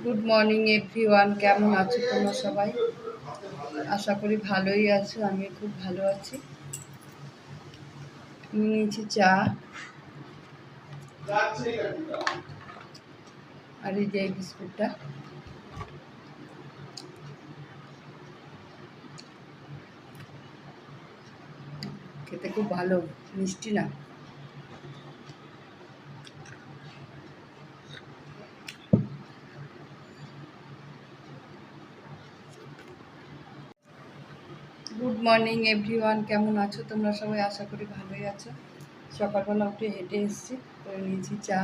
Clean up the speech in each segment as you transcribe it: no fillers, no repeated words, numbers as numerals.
Good morning everyone, কেমন আছো তোমরা সবাই? আশা করি ভালোই আছো। আমি খুব ভালো আছি। নিয়েছি চা আর এই যে বিস্কুটটা। খেতে খুব ভালো, মিষ্টি না। গুড মর্নিং এভরিওয়ান, কেমন আছো তোমরা সবাই? আশা করি ভালোই আছো। সকালবেলা উঠে হেঁটে এসেছি, করে নিয়েছি চা।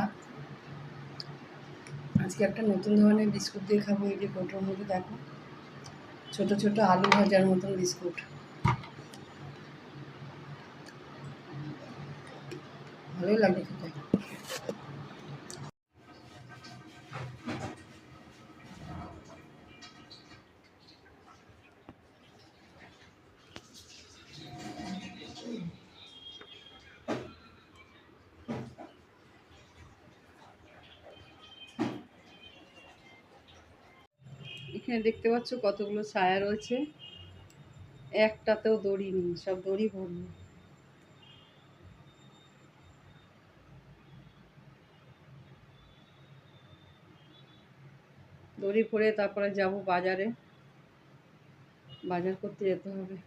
আজকে একটা নতুন ধরনের বিস্কুট দিয়ে খাবো। এই যে কোটোর মধ্যে দেখো, ছোট ছোট আলু ভাজার মতন বিস্কুট, ভালোই লাগে খেতে। এখানে দেখতে পাচ্ছ কতগুলো ছায়া রয়েছে, একটাতেও দড়ি নেই, সব দড়ি ভরলো। দড়ি ভরে তারপরে যাব বাজারে, বাজার করতে যেতে হবে।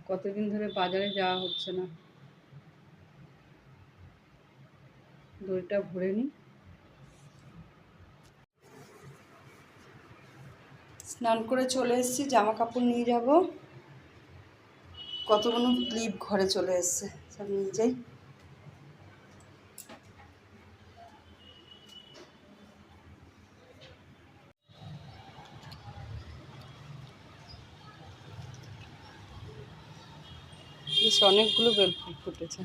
কতদিন ধরে বাজারে যাওয়া হচ্ছে না। দড়িটা ভরে নিই। স্নান করে চলে এসেছি, জামা কাপড় নিয়ে যাব। কতগুলো ক্লিপ ঘরে চলে এসছে, সব নিয়ে যাই। বেশ অনেকগুলো বেলফুল ফুটেছে।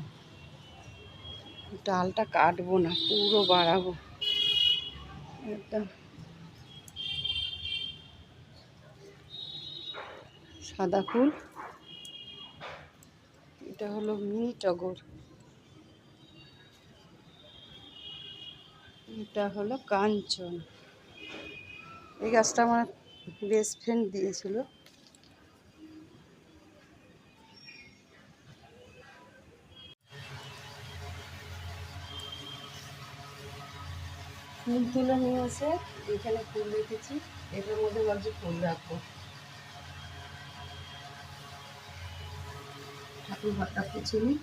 ডালটা কাটবো না, পুরো বাড়াবো। একটা সাদা ফুল, এটা হলো মিনি টগর, এটা হলো কাঞ্চন। এই গাছটা আমার বেস্ট ফ্রেন্ড দিয়েছিল। ফুল তুলে নিয়ে এসে এখানে ফুল রেখেছি, এটার মধ্যে ভাবছি ফুল রাখবো। ঠাকুর ঘরটা পুছে নিই।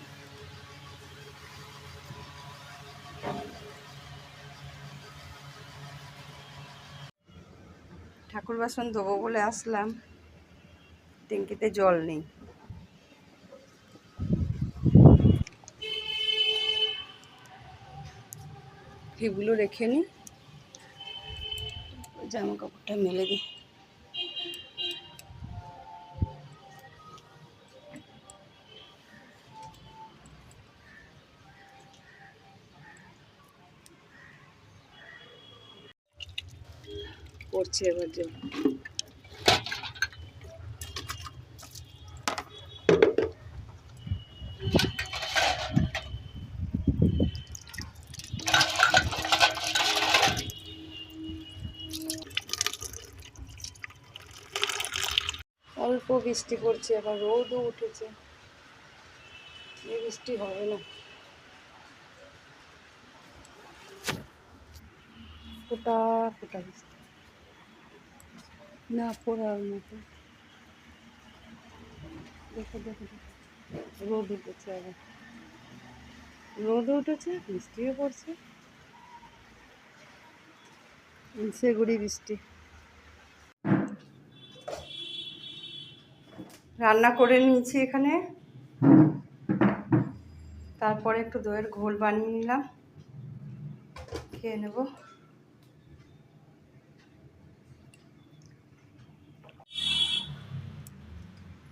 ঠাকুর বাসন ধোবো বলে আসলাম, ট্যাঙ্কিতে জল নেই। এগুলো রেখে নিই, জামা কাপড়টা মেলে দিই। করছি এবার যে অল্প বৃষ্টি পড়ছে, আবার রোদও উঠেছে। এই বৃষ্টি হবে না, ফোটা ফোটা বৃষ্টি, না পড়ার মতো। দেখো দেখো দেখো, রোদ উঠেছে, আবার রোদ উঠেছে, বৃষ্টিও পড়ছে, সেগুড়ি বৃষ্টি। রান্না করে নিয়েছি এখানে, তারপরে একটু দইয়ের ঘোল বানিয়ে নিলাম, খেয়ে নেব।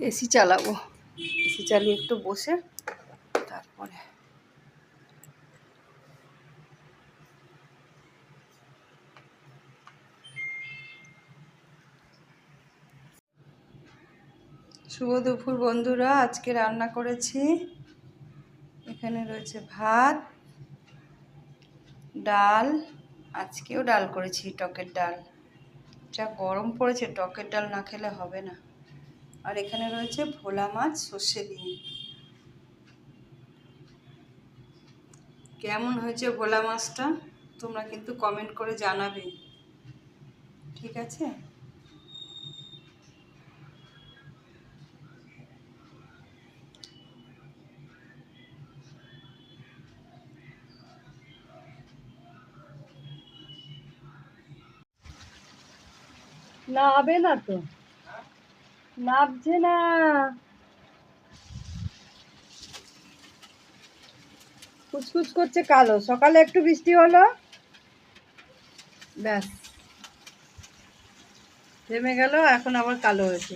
এসি চালাবো, এসি চালিয়ে একটু বসে তারপরে। শুভ দুপুর বন্ধুরা, আজকে রান্না করেছি, এখানে রয়েছে ভাত, ডাল, আজকেও ডাল করেছি, টকের ডাল। যা গরম পড়েছে, টকের ডাল না খেলে হবে না। আর এখানে রয়েছে ভোলা মাছ সর্ষে দিয়ে। কেমন হয়েছে ভোলা মাছটা তোমরা কিন্তু কমেন্ট করে জানাবে, ঠিক আছে? নাবে না তো, নাবছে না। কুচকুচ করছে কালো, সকালে একটু বৃষ্টি হলো, ব্যাস থেমে গেল, এখন আবার কালো হয়েছে।